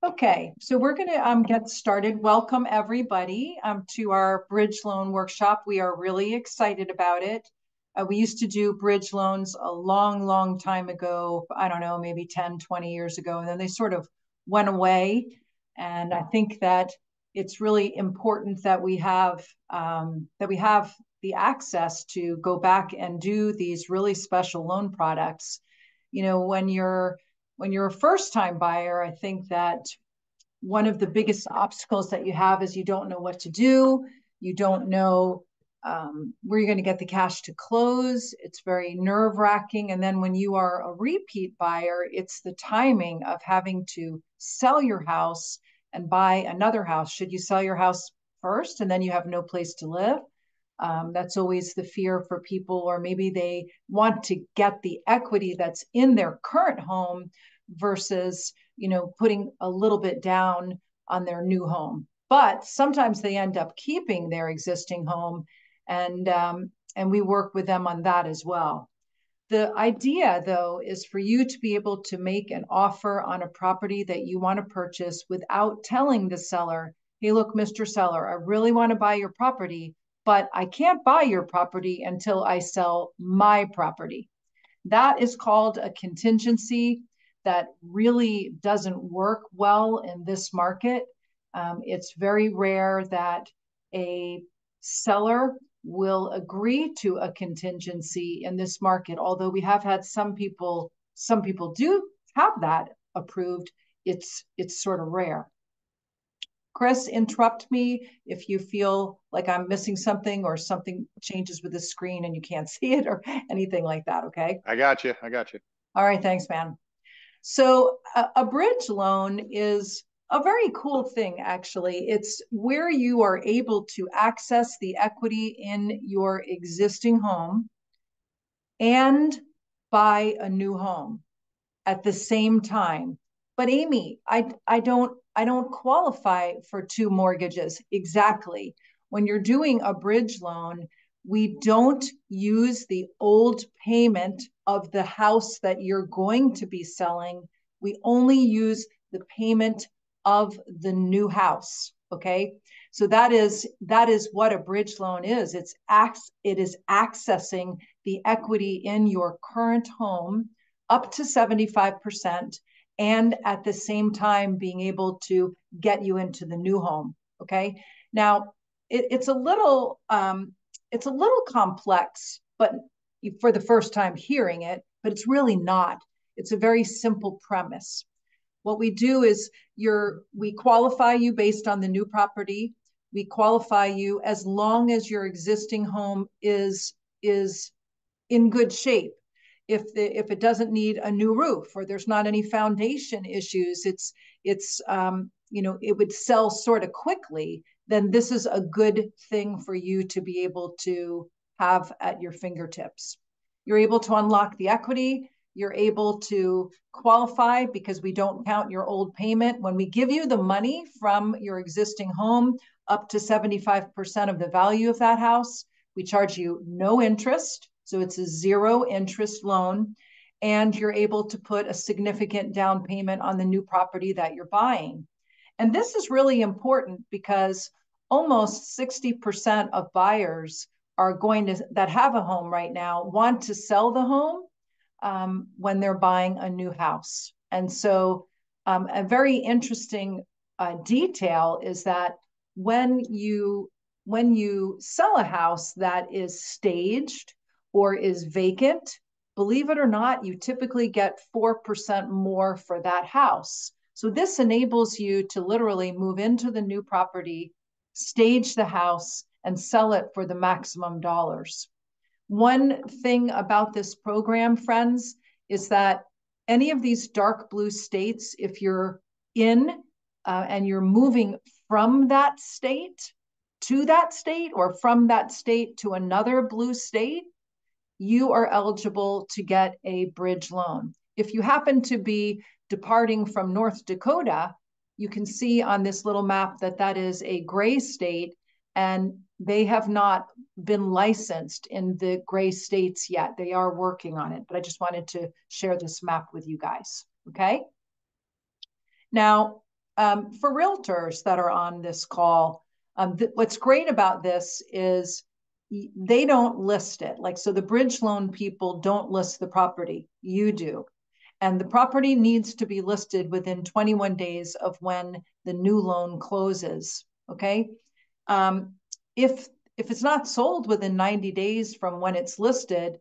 Okay, so we're going to get started. Welcome everybody to our bridge loan workshop. We are really excited about it. We used to do bridge loans a long, long time ago. I don't know, maybe 10, 20 years ago, and then they sort of went away. And I think that it's really important that we have the access to go back and do these really special loan products. You know, when you're a first time buyer, I think that one of the biggest obstacles that you have is you don't know what to do. You don't know where you're going to get the cash to close. It's very nerve wracking. And then when you are a repeat buyer, it's the timing of having to sell your house and buy another house. Should you sell your house first and then you have no place to live? That's always the fear for people, or maybe they want to get the equity that's in their current home versus, putting a little bit down on their new home. But sometimes they end up keeping their existing home, and we work with them on that as well. The idea, though, is for you to be able to make an offer on a property that you want to purchase without telling the seller, hey, look, Mr. Seller, I really want to buy your property, but I can't buy your property until I sell my property. That is called a contingency that really doesn't work well in this market. It's very rare that a seller will agree to a contingency in this market. Although we have had some people do have that approved. It's sort of rare. Chris, interrupt me if you feel like I'm missing something or something changes with the screen and you can't see it or anything like that. Okay. I got you. I got you. All right. Thanks, man. So a bridge loan is a very cool thing, actually. It's where you are able to access the equity in your existing home and buy a new home at the same time. But Amy, I don't qualify for two mortgages. Exactly. When you're doing a bridge loan, we don't use the old payment of the house that you're going to be selling. We only use the payment of the new house. Okay. So that is what a bridge loan is. It is accessing the equity in your current home up to 75%, and at the same time being able to get you into the new home. Okay. Now it's a little complex, but for the first time hearing it, but it's really not. It's a very simple premise. What we do is we qualify you based on the new property. We qualify you as long as your existing home is in good shape. If it doesn't need a new roof or there's not any foundation issues, it would sell sort of quickly, then this is a good thing for you to be able to have at your fingertips. You're able to unlock the equity. You're able to qualify because we don't count your old payment. When we give you the money from your existing home up to 75% of the value of that house, we charge you no interest. So it's a zero interest loan. And you're able to put a significant down payment on the new property that you're buying. And this is really important because almost 60% of buyers that have a home right now want to sell the home when they're buying a new house. And so a very interesting detail is that when you sell a house that is staged or is vacant, believe it or not, you typically get 4% more for that house. So this enables you to literally move into the new property, stage the house, and sell it for the maximum dollars. One thing about this program, friends, is that any of these dark blue states, if you're in and you're moving from that state to that state or from that state to another blue state, you are eligible to get a bridge loan. If you happen to be departing from North Dakota, you can see on this little map that that is a gray state, and they have not been licensed in the gray states yet. They are working on it, but I just wanted to share this map with you guys. Okay. Now, for realtors that are on this call, what's great about this is they don't list it. Like, so the bridge loan people don't list the property, you do. And the property needs to be listed within 21 days of when the new loan closes, okay? Um, if it's not sold within 90 days from when it's listed,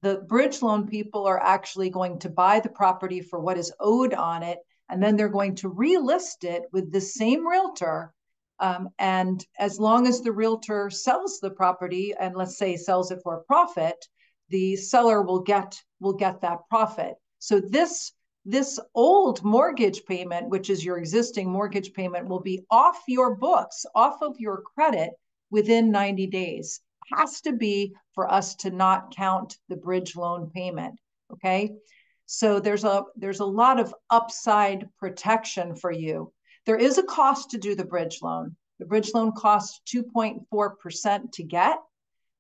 the bridge loan people are actually going to buy the property for what is owed on it, and then they're going to relist it with the same realtor. And as long as the realtor sells the property, and let's say sells it for a profit, the seller will get that profit. So this old mortgage payment, which is your existing mortgage payment, will be off your books, off of your credit within 90 days. Has to be for us to not count the bridge loan payment. Okay. So there's a lot of upside protection for you. There is a cost to do the bridge loan. The bridge loan costs 2.4% to get.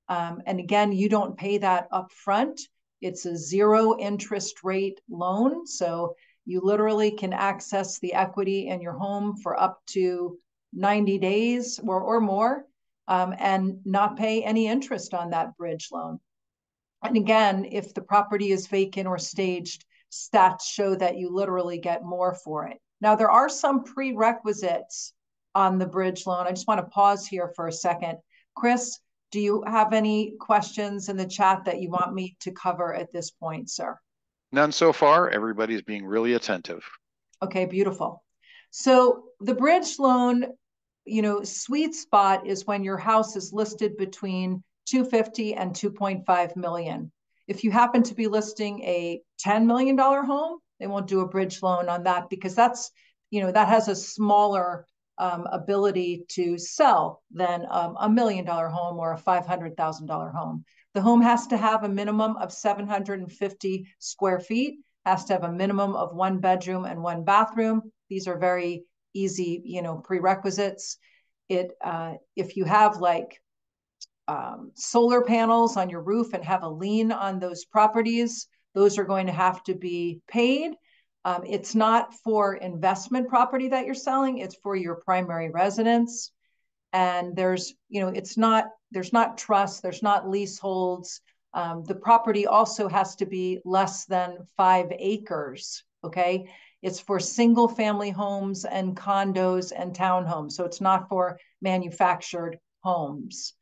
And again, you don't pay that up front. It's a zero interest rate loan. So you literally can access the equity in your home for up to 90 days or more, and not pay any interest on that bridge loan. And again, if the property is vacant or staged, stats show that you literally get more for it. Now, there are some prerequisites on the bridge loan. I just want to pause here for a second. Chris, do you have any questions in the chat that you want me to cover at this point, sir? None so far. Everybody's being really attentive. Okay, beautiful. So the bridge loan, sweet spot is when your house is listed between 250 and 2.5 million. If you happen to be listing a $10 million home, they won't do a bridge loan on that because that has a smaller ability to sell than a $1 million home or a $500,000 home. The home has to have a minimum of 750 square feet, has to have a minimum of 1 bedroom and 1 bathroom. These are very easy, prerequisites. If you have like solar panels on your roof and have a lien on those properties, those are going to have to be paid. It's not for investment property that you're selling, it's for your primary residence. And there's not trust, there's not leaseholds. The property also has to be less than 5 acres, okay? It's for single family homes and condos and townhomes. So it's not for manufactured homes.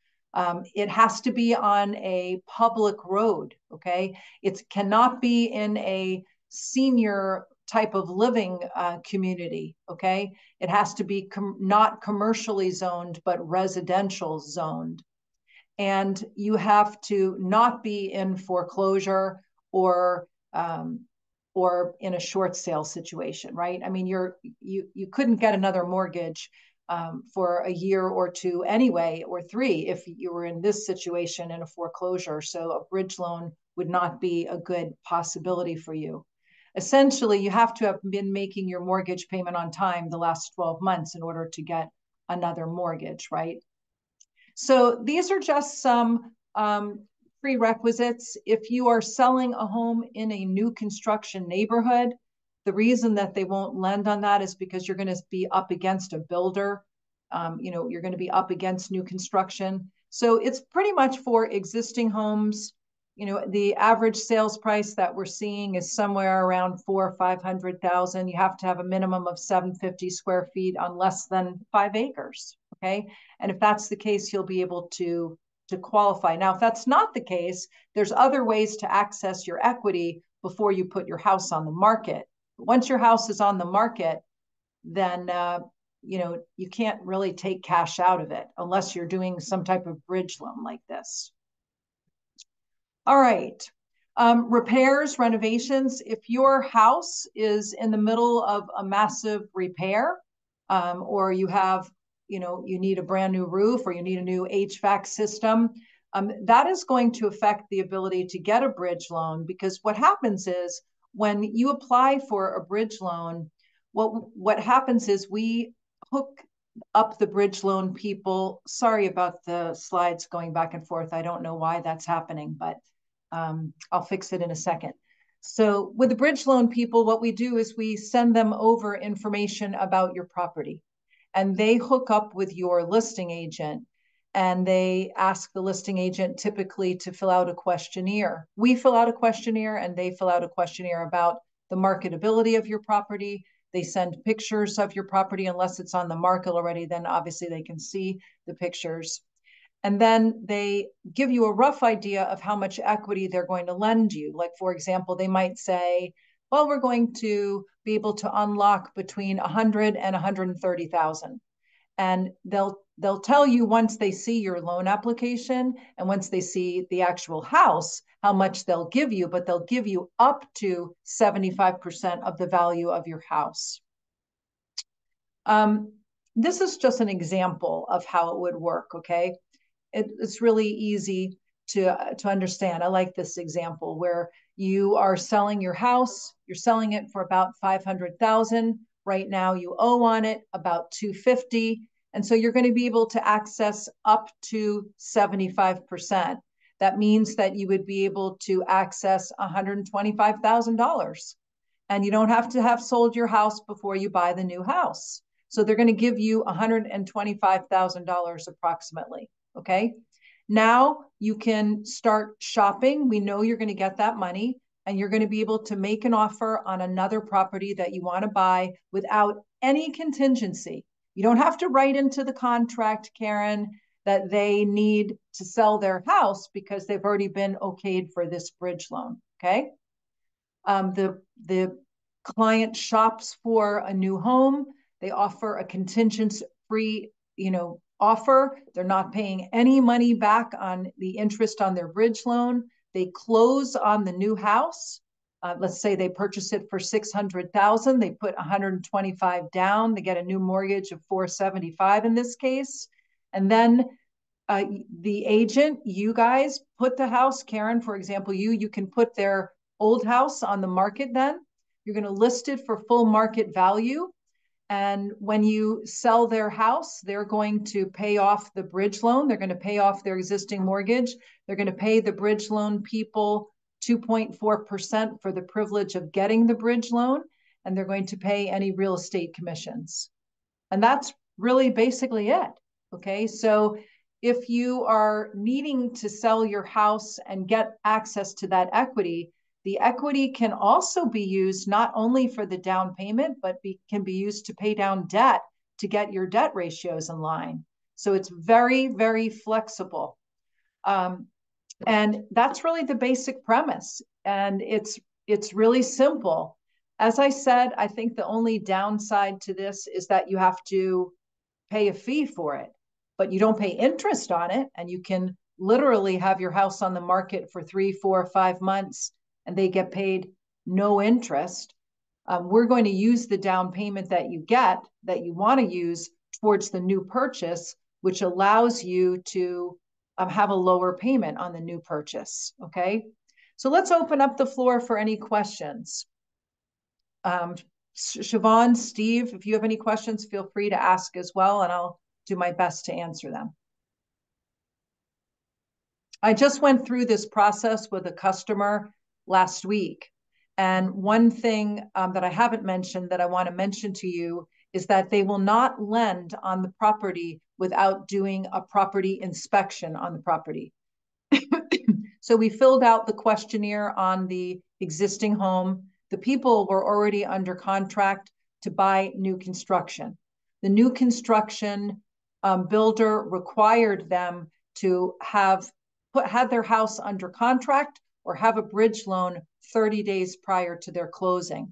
It has to be on a public road, okay? It cannot be in a senior type of living community, okay? It has to be not commercially zoned, but residential zoned. And you have to not be in foreclosure or in a short sale situation, right? I mean, you couldn't get another mortgage for a year or two anyway, or 3 if you were in this situation in a foreclosure. So a bridge loan would not be a good possibility for you. Essentially, you have to have been making your mortgage payment on time the last 12 months in order to get another mortgage, right? So these are just some prerequisites. If you are selling a home in a new construction neighborhood, the reason that they won't lend on that is because you're going to be up against a builder. You're going to be up against new construction. So it's pretty much for existing homes. The average sales price that we're seeing is somewhere around 400,000 or 500,000. You have to have a minimum of 750 square feet on less than 5 acres. Okay. And if that's the case, you'll be able to qualify. Now, if that's not the case, there's other ways to access your equity before you put your house on the market. But once your house is on the market, then you can't really take cash out of it unless you're doing some type of bridge loan like this. All right. Repairs, renovations. If your house is in the middle of a massive repair, or you have, you need a brand new roof or you need a new HVAC system, that is going to affect the ability to get a bridge loan, because what happens is when you apply for a bridge loan, what happens is we hook up the bridge loan people. Sorry about the slides going back and forth. I don't know why that's happening, but I'll fix it in a second. So with the bridge loan people, what we do is we send them over information about your property, and they hook up with your listing agent, and they ask the listing agent typically to fill out a questionnaire. We fill out a questionnaire and they fill out a questionnaire about the marketability of your property. They send pictures of your property unless it's on the market already, then obviously they can see the pictures. And then they give you a rough idea of how much equity they're going to lend you. Like, for example, they might say, well, we're going to be able to unlock between 100 and 130,000. And they'll tell you once they see your loan application and once they see the actual house, how much they'll give you, but they'll give you up to 75% of the value of your house. This is just an example of how it would work, okay? It's really easy to understand. I like this example where you are selling your house, you're selling it for about 500,000. Right now you owe on it about 250. And so you're going to be able to access up to 75%. That means that you would be able to access $125,000. And you don't have to have sold your house before you buy the new house. So they're going to give you $125,000 approximately. Okay. Now you can start shopping. We know you're going to get that money and you're going to be able to make an offer on another property that you want to buy without any contingency. You don't have to write into the contract, Karen, that they need to sell their house because they've already been okayed for this bridge loan. Okay. The client shops for a new home. They offer a contingency-free, offer. They're not paying any money back on the interest on their bridge loan. They close on the new house. Let's say they purchase it for 600,000. They put 125 down. They get a new mortgage of 475 in this case, and then the agent, you guys put the house. Karen, for example, you can put their old house on the market. Then you're going to list it for full market value. And when you sell their house, they're going to pay off the bridge loan. They're going to pay off their existing mortgage. They're going to pay the bridge loan people 2.4% for the privilege of getting the bridge loan. And they're going to pay any real estate commissions. And that's really basically it. Okay. So if you are needing to sell your house and get access to that equity, the equity can also be used not only for the down payment, but can be used to pay down debt to get your debt ratios in line. So it's very, very flexible. And that's really the basic premise. And it's really simple. As I said, I think the only downside to this is that you have to pay a fee for it, but you don't pay interest on it. And you can literally have your house on the market for 3, 4, 5 months and they get paid no interest. We're going to use the down payment that you get, that you want to use towards the new purchase, which allows you to have a lower payment on the new purchase. Okay. So let's open up the floor for any questions. Siobhan, Steve, if you have any questions, feel free to ask as well, and I'll do my best to answer them. I just went through this process with a customer last week. And one thing that I haven't mentioned that I want to mention to you is that they will not lend on the property without doing a property inspection on the property. So we filled out the questionnaire on the existing home. The people were already under contract to buy new construction. The new construction builder required them to have their house under contract or have a bridge loan 30 days prior to their closing.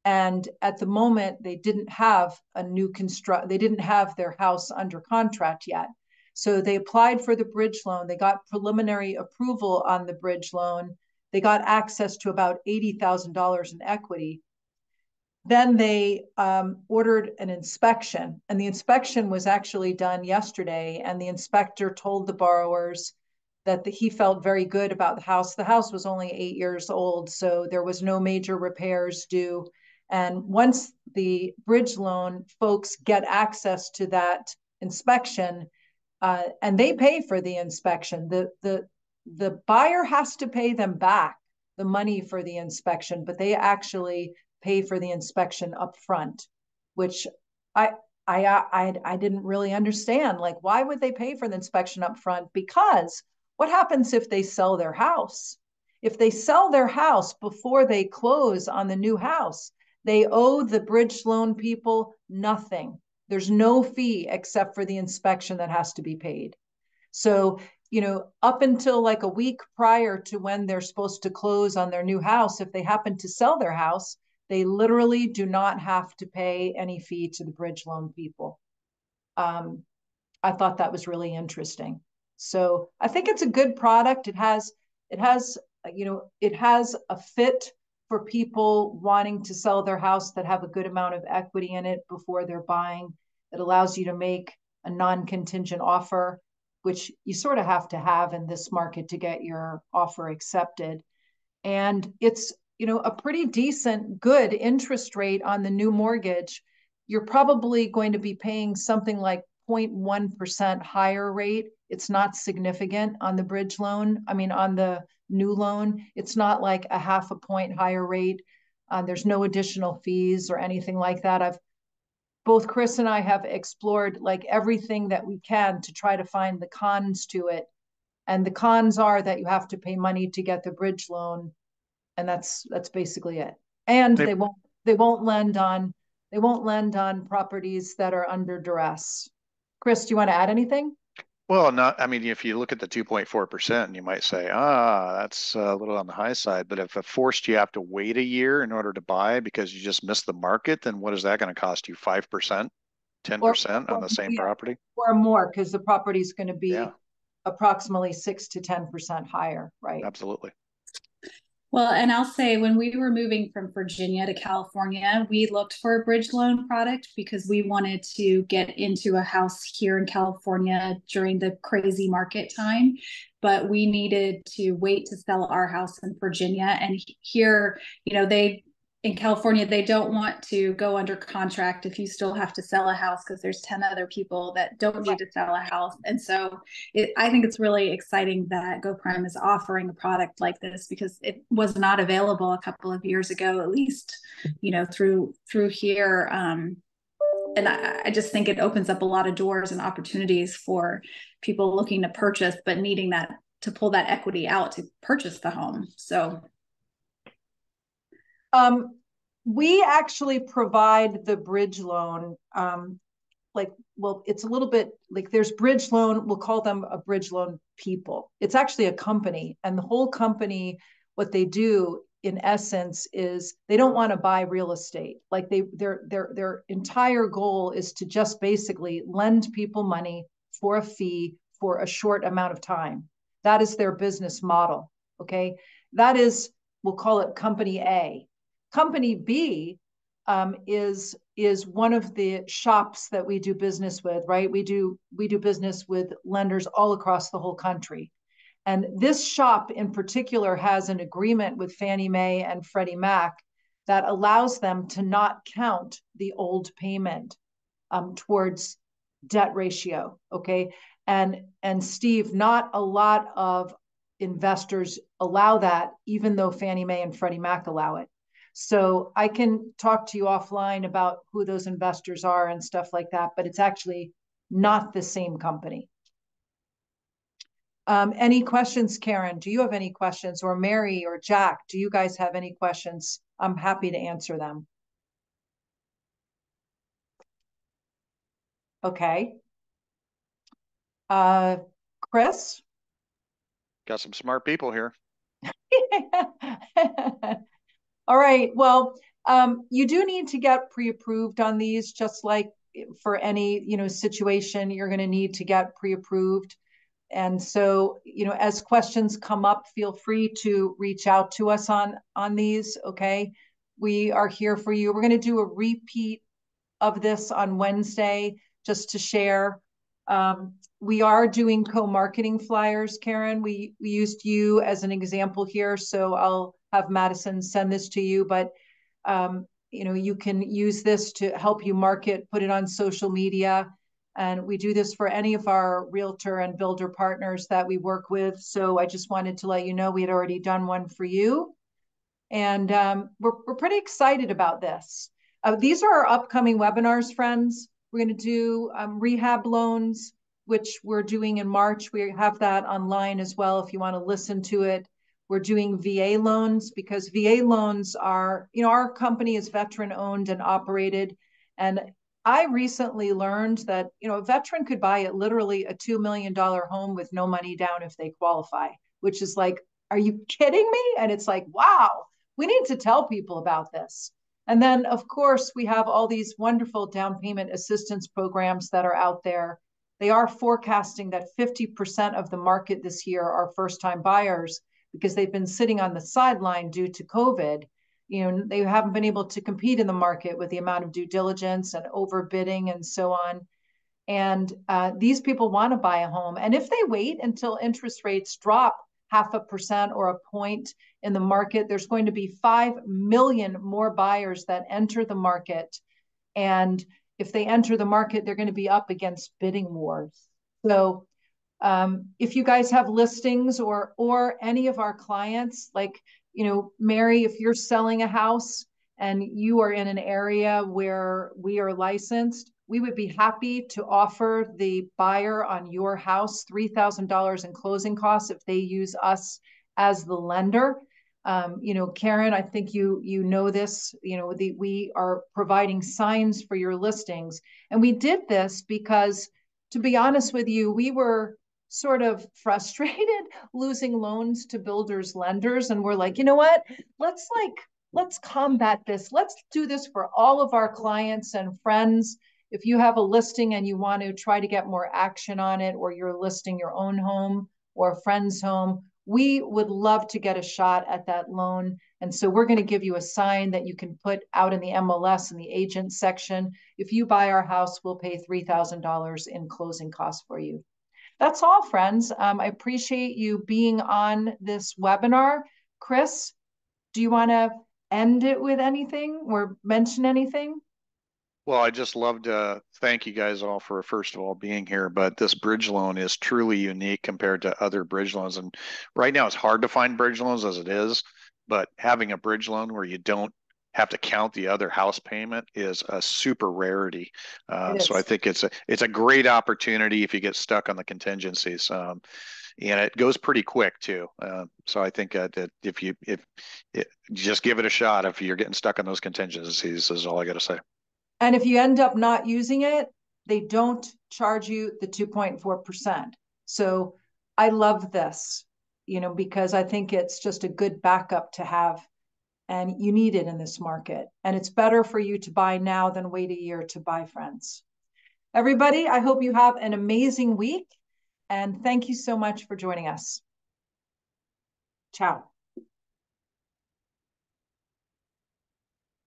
And at the moment, they didn't have they didn't have their house under contract yet. So they applied for the bridge loan. They got preliminary approval on the bridge loan. They got access to about $80,000 in equity. Then they ordered an inspection, and the inspection was actually done yesterday. And the inspector told the borrowers that he felt very good about the house. The house was only 8 years old, so there was no major repairs due. And once the bridge loan folks get access to that inspection, and they pay for the inspection, the buyer has to pay them back the money for the inspection, but they actually pay for the inspection up front, which I I didn't really understand. Like, why would they pay for the inspection up front? Because what happens if they sell their house? If they sell their house before they close on the new house, they owe the bridge loan people nothing. There's no fee except for the inspection that has to be paid. So, up until like a week prior to when they're supposed to close on their new house, if they happen to sell their house, they literally do not have to pay any fee to the bridge loan people. I thought that was really interesting. So I think it's a good product. It has a fit for people wanting to sell their house that have a good amount of equity in it before they're buying. It allows you to make a non-contingent offer, which you sort of have to have in this market to get your offer accepted. And it's, a pretty decent, good interest rate on the new mortgage. You're probably going to be paying something like 0.1% higher rate. It's not significant on the bridge loan. I mean, on the new loan, it's not like a half a point higher rate. There's no additional fees or anything like that. Both Chris and I have explored like everything that we can to try to find the cons to it. And the cons are that you have to pay money to get the bridge loan, and that's basically it. And they won't lend on properties that are under duress. Chris, do you want to add anything? Well, I mean, if you look at the 2.4%, you might say, that's a little on the high side. But if it forced you have to wait a year in order to buy because you just missed the market, then what is that going to cost you? 5%, 10% on the same property? Or more, because the property is going to be Yeah, approximately 6 to 10% higher, right? absolutely. Well, and I'll say when we were moving from Virginia to California, we looked for a bridge loan product because we wanted to get into a house here in California during the crazy market time. But we needed to wait to sell our house in Virginia. And here, in California, they don't want to go under contract if you still have to sell a house because there's 10 other people that don't need to sell a house. And so I think it's really exciting that GoPrime is offering a product like this because it was not available a couple of years ago, at least, through here. And I just think it opens up a lot of doors and opportunities for people looking to purchase, but needing to pull that equity out to purchase the home. So we actually provide the bridge loan. It's a little bit like there's bridge loan. We'll call them a bridge loan people. It's actually a company, and the whole company, what they do in essence is they don't want to buy real estate. Like their entire goal is to just basically lend people money for a fee for a short amount of time. That is their business model. Okay. That is, we'll call it company A. Company B is one of the shops that we do business with, right? We do business with lenders all across the whole country. And this shop in particular has an agreement with Fannie Mae and Freddie Mac that allows them to not count the old payment towards debt ratio. Okay. And Steve, not a lot of investors allow that, even though Fannie Mae and Freddie Mac allow it. So I can talk to you offline about who those investors are and stuff like that, but it's actually not the same company. Any questions, Karen? Do you have any questions? Or Mary or Jack, do you guys have any questions? I'm happy to answer them. Okay. Chris? Got some smart people here. All right. Well, you do need to get pre-approved on these, just like for any, situation, you're going to need to get pre-approved. And so, as questions come up, feel free to reach out to us on these. Okay. We are here for you. We're going to do a repeat of this on Wednesday just to share. We are doing co-marketing flyers, Karen. We used you as an example here, so I'll have Madison send this to you, but you can use this to help you market, put it on social media. And we do this for any of our realtor and builder partners that we work with. So I just wanted to let you know we had already done one for you. And we're pretty excited about this. These are our upcoming webinars, friends. We're going to do rehab loans, which we're doing in March. We have that online as well if you want to listen to it. We're doing VA loans because VA loans are, our company is veteran owned and operated. And I recently learned that, a veteran could buy literally a $2 million home with no money down if they qualify, which is like, are you kidding me? And it's like, wow, we need to tell people about this. And then, of course, we have all these wonderful down payment assistance programs that are out there. They are forecasting that 50% of the market this year are first-time buyers because they've been sitting on the sideline due to COVID. They haven't been able to compete in the market with the amount of due diligence and overbidding and so on. And these people want to buy a home. And if they wait until interest rates drop 0.5% or a point in the market, there's going to be 5 million more buyers that enter the market. And if they enter the market, they're going to be up against bidding wars. So if you guys have listings or any of our clients, like, Mary, if you're selling a house and you are in an area where we are licensed, we would be happy to offer the buyer on your house $3,000 in closing costs if they use us as the lender. Karen, I think you know this, we are providing signs for your listings. And we did this because, to be honest with you, we were sort of frustrated losing loans to builders lenders. And we're like, you know what, let's combat this. Let's do this for all of our clients and friends. If you have a listing and you want to try to get more action on it, or you're listing your own home or a friend's home, we would love to get a shot at that loan. And so we're going to give you a sign that you can put out in the MLS in the agent section. If you buy our house, we'll pay $3,000 in closing costs for you. That's all, friends. I appreciate you being on this webinar. Chris, do you want to end it with anything or mention anything? Well, I just love to thank you guys all for, first of all, being here. But this bridge loan is truly unique compared to other bridge loans. And right now it's hard to find bridge loans as it is, but having a bridge loan where you don't have to count the other house payment is a super rarity. So I think it's a great opportunity if you get stuck on the contingencies. And it goes pretty quick too. So I think that if you just give it a shot, if you're getting stuck on those contingencies, is all I got to say. And if you end up not using it, they don't charge you the 2.4%. So I love this, because I think it's just a good backup to have, and you need it in this market. And it's better for you to buy now than wait a year to buy, friends. Everybody, I hope you have an amazing week, and thank you so much for joining us. Ciao.